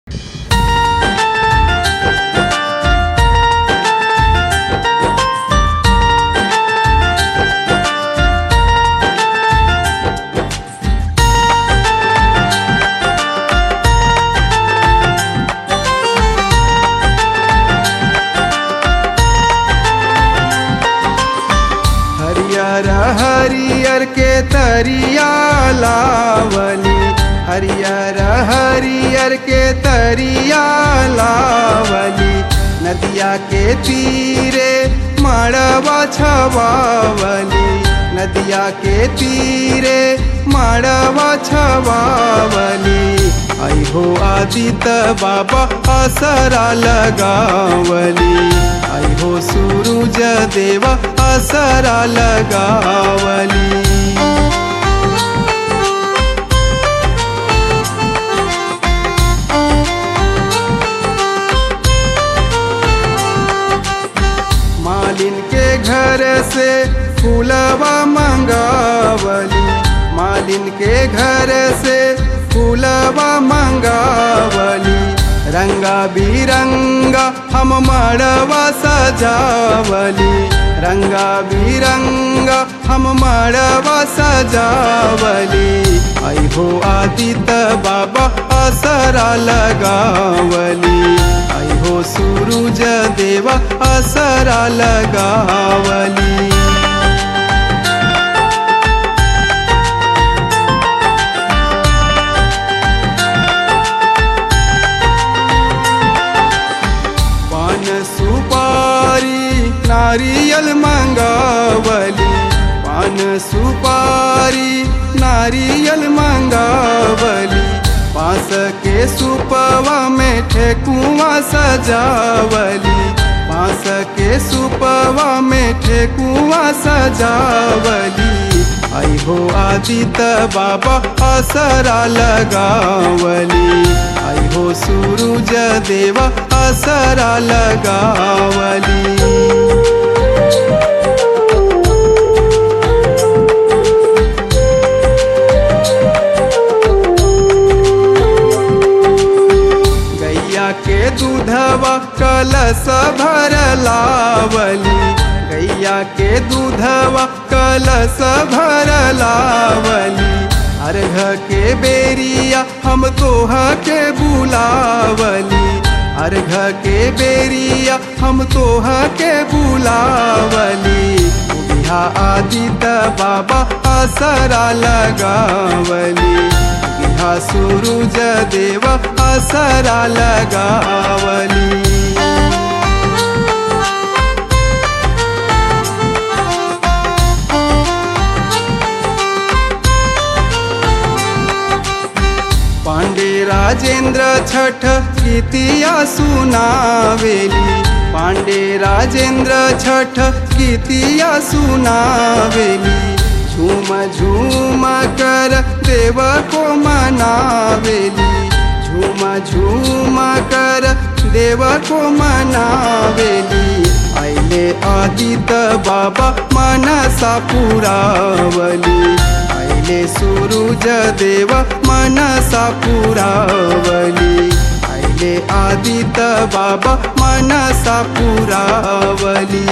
हरियर हरियर के तरिया लावली, हरियर हरियर के तरिया लावली। नदिया के तीरे मड़वा छवावली, नदिया के तीरे मड़वा छवावली। आई हो आदित्य बाबा असरा लगावली, आई हो सूरज देवा असरा लगावली। मालिन के घर से फूलवा मंगावली, मालिन के घर से फूलवा मंगावली। रंगा बिरंगा हम मड़वा सजावली, रंगा बिरंगा हम मड़वा सजावली। आई हो आदित्य बाबा असरा लगावली, आई हो सूरज देवा असरा लगावली। सुपारी नारियल मंगावली, पान सुपारी नारियल मंगावली। बांस के सुपवा में ठेकुआ सजावली, बांस के सुपवा में ठेकुआ सजावली। आई हो आदित्य बाबा असरा लगावली, आई हो सूरज देवा असरा लगावली। गैया के दूधवा कलश भर लावली, गैया के दूधवा कलश भर लावली। अर्घ के बेरिया हम तोहा के बुलावली, अर्घ के बेरिया हम तोहा के बुलावली। बिहा आदित्य बाबा असरा लगावली, बिहा सूरज देवा असरा लगावली। पांडे राजेंद्र छठ गीतिया सुनावेली, पांडे राजेंद्र छठ गीतिया सुनावेली। झूम झूम कर देव को मनावेली, झूम झूम कर देव को मनावेली। आइले आदित्य बाबा मनसा पुरावली, आइले सूरज देवा मनसा पुरावली। आइले आदित्य बाबा मनसा पुरावली।